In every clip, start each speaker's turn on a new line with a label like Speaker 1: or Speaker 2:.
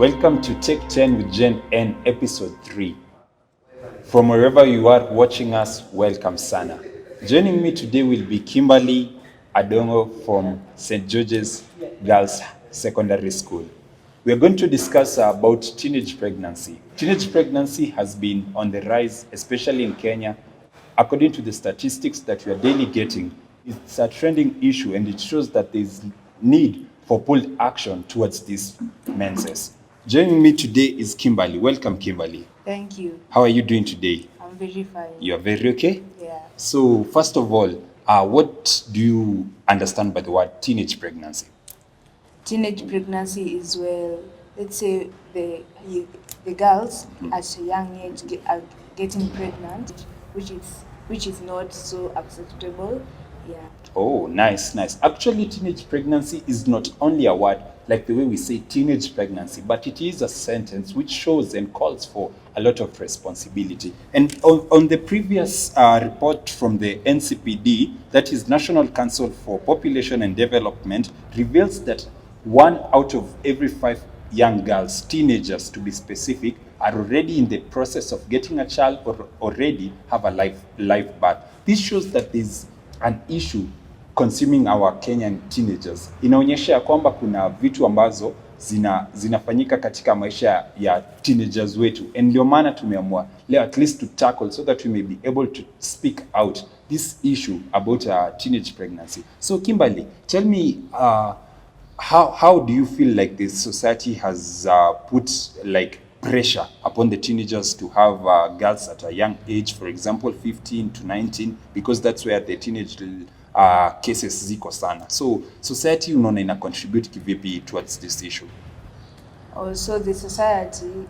Speaker 1: Welcome to Taketenwithjn and episode 3. From wherever you are watching us, welcome sana. Joining me today will be Kimberly Aduda from St. George's Girls Secondary School. We are going to discuss about teenage pregnancy. Teenage pregnancy has been on the rise, especially in Kenya. According to the statistics that we are daily getting, it's a trending issue and it shows that there is need for bold action towards this menses. Joining me today is Kimberly. Welcome, Kimberly.
Speaker 2: Thank you.
Speaker 1: How are you doing today?
Speaker 2: I'm very fine.
Speaker 1: You are very okay?
Speaker 2: Yeah.
Speaker 1: So, first of all, what do you understand by the word teenage pregnancy?
Speaker 2: Teenage pregnancy is let's say the girls at a young age are getting pregnant, which is not so acceptable. Yeah.
Speaker 1: Oh, nice. Actually, teenage pregnancy is not only a word like the way we say teenage pregnancy, but it is a sentence which shows and calls for a lot of responsibility. And on the previous report from the NCPD, that is National Council for Population and Development, reveals that 1 out of every 5 young girls, teenagers to be specific, are already in the process of getting a child or already have a live birth. This shows that there's an issue consuming our Kenyan teenagers. Inaonyesha ya kwamba kuna vitu ambazo zinafanyika katika maisha ya teenagers wetu, and ndio maana tumeamua leo at least to tackle so that we may be able to speak out this issue about teenage pregnancy. So Kimberly, tell me, how do you feel like the society has put like pressure upon the teenagers to have girls at a young age, for example 15 to 19, because that's where the teenage cases ziko sana. So society unaona ina contribute kivipi towards this issue?
Speaker 2: Also the society,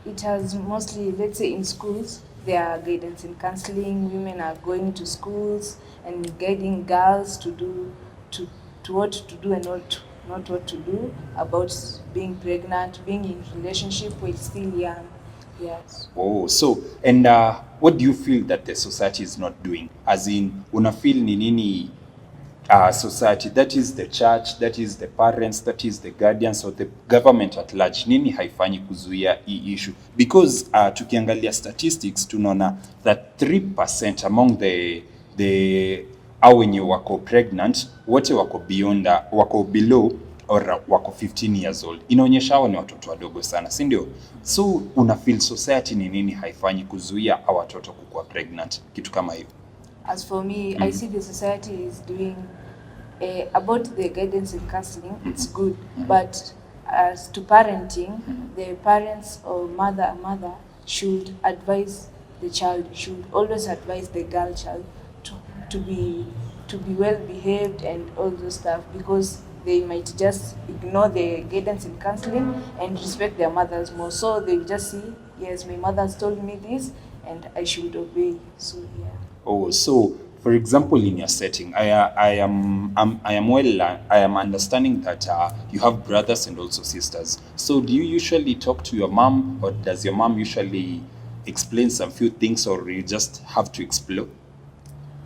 Speaker 2: it has mostly, let's say in schools, there are guidance and counseling. Women are going to schools and guiding girls to what to do and not what to do about being pregnant, being in relationship while still young. Yes.
Speaker 1: Oh, so and what do you feel that the society is not doing? As in, una feel ni nini society, that is the church, that is the parents, that is the guardians or the government at large, nini haifanyi kuzuia hii issue? Because tukiangalia statistics tunaona that 3% among the au wenye wako pregnant wote wako below or wako 15 years old. Inaonyesha hao ni watoto wadogo sana, si ndio? So una feel society ni nini haifanyi kuzuia hao watoto kukua pregnant, kitu kama hiyo?
Speaker 2: As for me, I see the society is doing about the guidance and counseling, it's good. But as to parenting, the parents or mother should advise the child, should always advise the girl child to be well behaved and all those stuff, because they might just ignore the guidance and counseling and respect their mothers more. So they just see, yes, my mother has told me this and I should obey. So yeah.
Speaker 1: Oh, so for example, in your setting, I am understanding that you have brothers and also sisters. So do you usually talk to your mom, or does your mom usually explain some few things, or you just have to explore?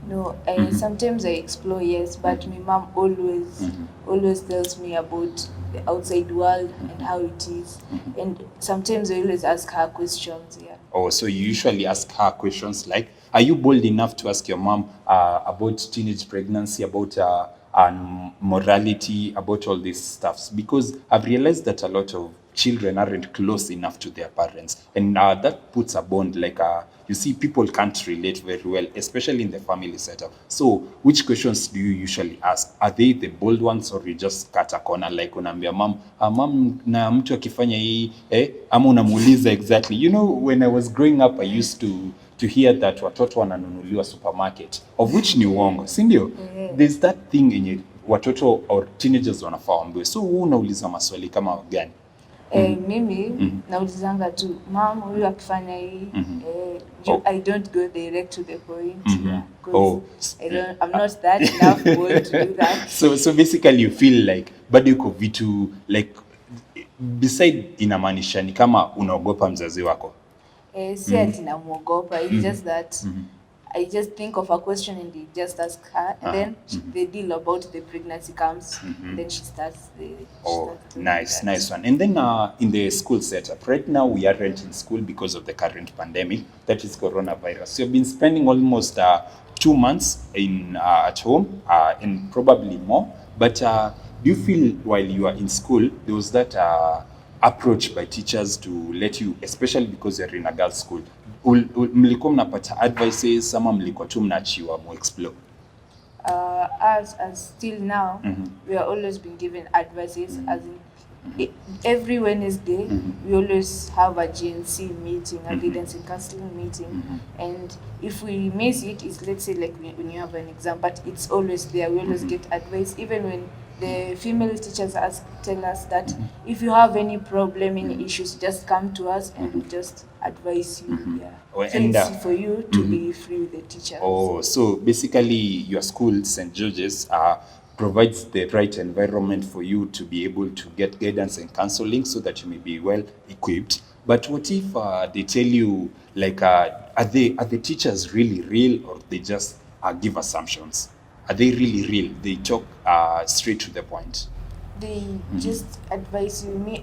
Speaker 2: No, sometimes I explore, yes, but my mom always tells me about the outside world and how it is. And sometimes I always ask her questions, yeah.
Speaker 1: Oh, so you usually ask her questions like, are you bold enough to ask your mom about teenage pregnancy, about morality, about all these stuffs? Because I've realized that a lot of children aren't close enough to their parents, and that puts a bond. Like you see, people can't relate very well, especially in the family setup. So which questions do you usually ask? Are they the bold ones, or you just cut a corner, like unaambia mom na mtu akifanya hii ama unamuuliza exactly? You know, when I was growing up, I used to hear that watoto wananunuliwa supermarket, of which ni uongo, si ndio? There's that thing yenye watoto or teenagers wanafaa waambiwe. So wewe unauliza maswali kama gani?
Speaker 2: Mimi naulizanga tu, mom, huyu akifanya hii, I don't go direct to the point. Yeah, I'm not that enough bold to do that.
Speaker 1: So basically you feel like bado yuko vitu like beside, inamaanisha ni kama unaogopa mzazi wako?
Speaker 2: Si ati namuogopa, it's just that I just think of a question and they just ask her, and then the deal about the pregnancy comes, and then she starts the.
Speaker 1: Oh, nice one. And then in the school setup, right now we aren't in school because of the current pandemic, that is coronavirus. So you've been spending almost 2 months at home, and probably more. But do you feel while you are in school, there was that approach by teachers to let you, especially because you're in a girls' school, mlikuwa mnapata advices ama mlikuwa tu mnaachiwa mu explore?
Speaker 2: As still now, we are always being given advices, as in every Wednesday we always have a GNC meeting, a guidance and counseling meeting, and if we miss it, it's, let's say, like when you have an exam, but it's always there. We always get advice, even when the female teachers tell us that if you have any problem, any issues, just come to us and we'll just advise you. Yeah.
Speaker 1: Oh,
Speaker 2: So
Speaker 1: and,
Speaker 2: it's for you to be free with the teachers.
Speaker 1: Oh, so basically your school, St. George's, provides the right environment for you to be able to get guidance and counseling so that you may be well equipped. But what if they tell you, like, are the teachers really real, or they just give assumptions? Are they really real? They talk straight to the point.
Speaker 2: They just advise you.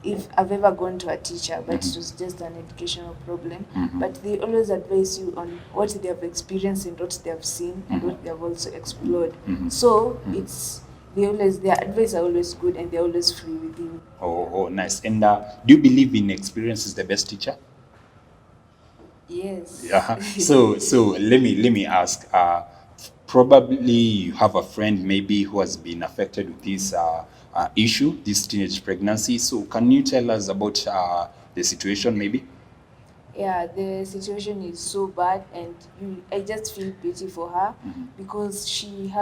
Speaker 2: If I've ever gone to a teacher, but it was just an educational problem, but they always advise you on what they have experienced and what they have seen and what they have also explored. So it's their advice are always good and they're always free with you.
Speaker 1: Oh, nice. And do you believe in experience is the best teacher?
Speaker 2: Yes.
Speaker 1: Yeah. So let me ask. Probably you have a friend maybe who has been affected with this issue, this teenage pregnancy. So can you tell us about the situation maybe?
Speaker 2: Yeah, the situation is so bad, and I just feel pity for her because she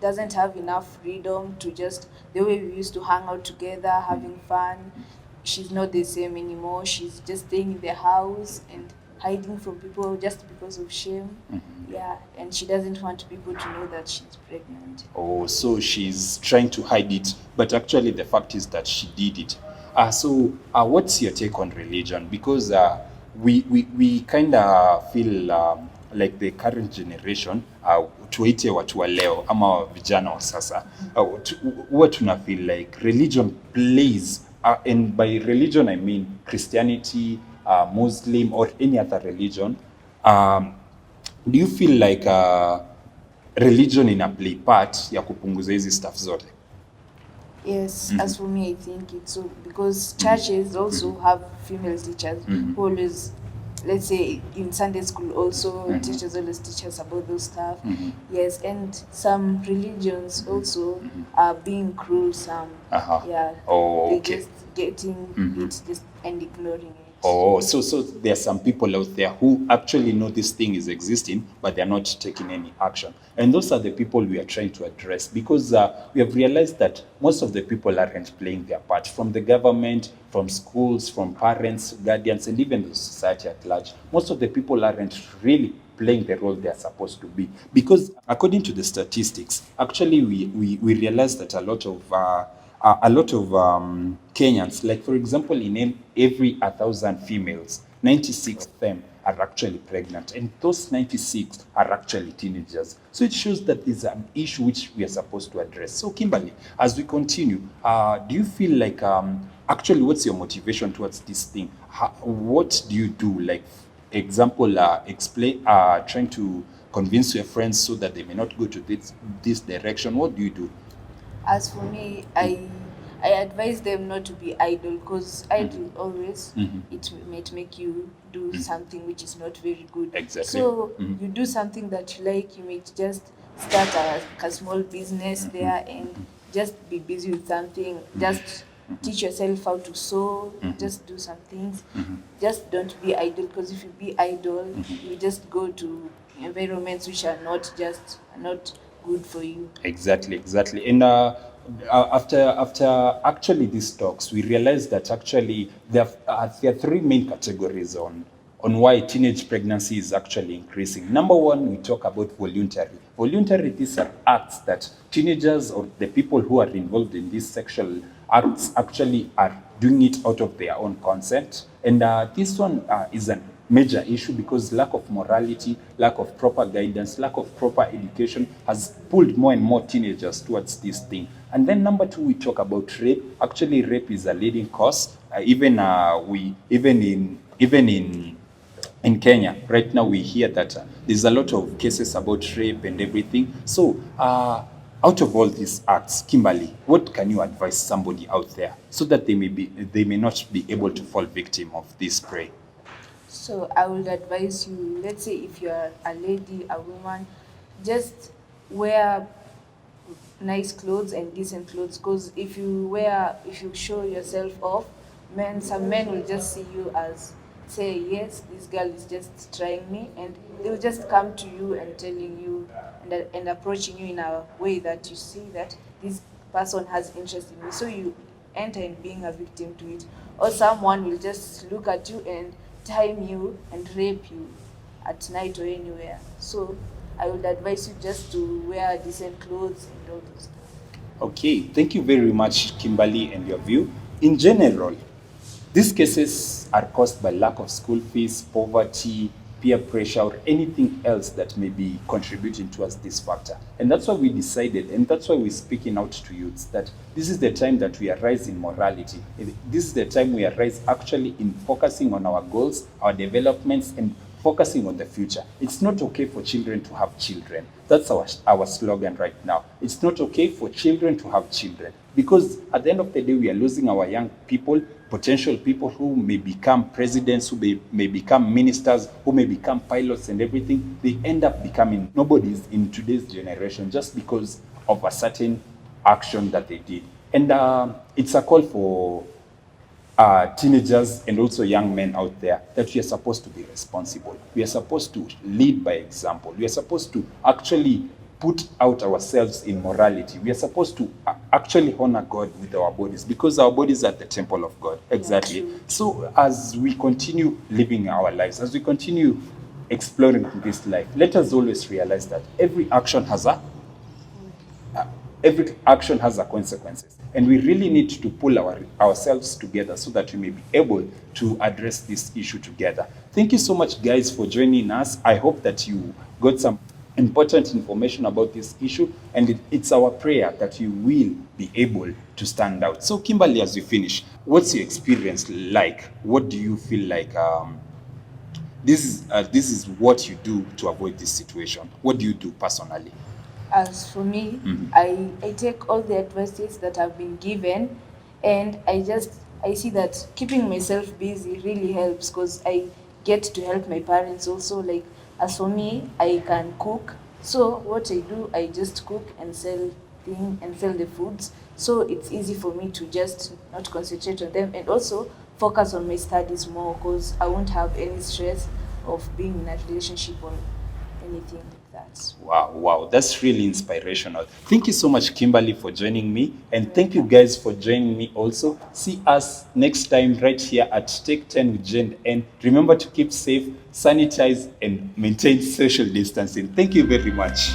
Speaker 2: doesn't have enough freedom to just the way we used to hang out together, having fun. She's not the same anymore. She's just staying in the house and hiding from people just because of shame. Yeah, and she doesn't want people to know that she's pregnant.
Speaker 1: Oh, so she's trying to hide it, but actually the fact is that she did it. So what's your take on religion? Because we kind of feel like the current generation, tuwaite watu wa leo ama vijana wa sasa, huwa tuna feel like religion plays, and by religion I mean Christianity, Muslim or any other religion. Do you feel like religion ina play part ya kupunguza hizi stuff zote?
Speaker 2: Yes, as for me, I think it's so, because churches also have female teachers who always, let's say in Sunday school also, teachers always teach us about those stuff. Yes, and some religions also are being cruel, some. Yeah.
Speaker 1: Oh,
Speaker 2: they
Speaker 1: okay.
Speaker 2: just getting it just and ignoring it.
Speaker 1: Oh, so there are some people out there who actually know this thing is existing, but they're not taking any action. And those are the people we are trying to address, because we have realized that most of the people aren't playing their part, from the government, from schools, from parents, guardians, and even the society at large. Most of the people aren't really playing the role they're supposed to be. Because according to the statistics, actually we realized that a lot of Kenyans, like for example, in every 1,000 females, 96 of them are actually pregnant, and those 96 are actually teenagers. So it shows that there's an issue which we are supposed to address. So Kimberly, as we continue, do you feel like actually what's your motivation towards this thing? What do you do? Like example, explain, trying to convince your friends so that they may not go to this direction. What do you do?
Speaker 2: As for me, I advise them not to be idle, because idle always it might make you do something which is not very good.
Speaker 1: Exactly.
Speaker 2: So you do something that you like. You might just start a small business there and just be busy with something. Just teach yourself how to sew. Just do some things. Just don't be idle, because if you be idle, you just go to environments which are not good for you.
Speaker 1: Exactly. And after actually these talks, we realized that actually there are three main categories on why teenage pregnancy is actually increasing. Number one, we talk about voluntary. Voluntary, these are acts that teenagers or the people who are involved in these sexual acts actually are doing it out of their own consent. And this one is an major issue, because lack of morality, lack of proper guidance, lack of proper education has pulled more and more teenagers towards this thing. And then number two, we talk about rape. Actually, rape is a leading cause. Even in Kenya right now, we hear that there's a lot of cases about rape and everything. So out of all these acts, Kimberly, what can you advise somebody out there so that they may not be able to fall victim of this prey?
Speaker 2: So I would advise you, let's say if you are a lady, a woman, just wear nice clothes and decent clothes, because if you show yourself off, some men will just see you as, say, yes, this girl is just trying me, and they will just come to you and telling you and approaching you in a way that you see that this person has interest in you, so you enter in being a victim to it. Or someone will just look at you and time you and rape you at night or anywhere. So I would advise you just to wear decent clothes and all those stuff.
Speaker 1: Okay, thank you very much, Kimberly, and your view. In general, these cases are caused by lack of school fees, poverty, peer pressure, or anything else that may be contributing towards this factor. And that's why we decided, and that's why we're speaking out to youths, that this is the time that we arise in morality. This is the time we arise actually in focusing on our goals, our developments, and focusing on the future. It's not okay for children to have children. That's our slogan right now. It's not okay for children to have children, because at the end of the day, we are losing our young people, potential people who may become presidents, who may become ministers, who may become pilots and everything. They end up becoming nobodies in today's generation just because of a certain action that they did. And it's a call for teenagers and also young men out there that we are supposed to be responsible. We are supposed to lead by example. We are supposed to actually put out ourselves in morality. We are supposed to actually honor God with our bodies, because our bodies are the temple of God. Exactly.
Speaker 2: Yeah,
Speaker 1: so as we continue living our lives, as we continue exploring this life, let us always realize that every action has a consequences, and we really need to pull ourselves together so that we may be able to address this issue together. Thank you so much, guys, for joining us. I hope that you got some important information about this issue, and it's our prayer that you will be able to stand out. So Kimberly, as we finish, what's your experience like? What do you feel like this is what you do to avoid this situation? What do you do personally?
Speaker 2: As for me, I take all the advices that have been given, and I see that keeping myself busy really helps, because I get to help my parents also. Like, as for me, I can cook. So what I do, I just cook and sell the foods. So it's easy for me to just not concentrate on them, and also focus on my studies more, because I won't have any stress of being in a relationship or anything like that.
Speaker 1: Wow, that's really inspirational. Thank you so much, Kimberly, for joining me, and thank you guys for joining me also. See us next time right here at Take 10 with Jen, and remember to keep safe, sanitize, and maintain social distancing. Thank you very much.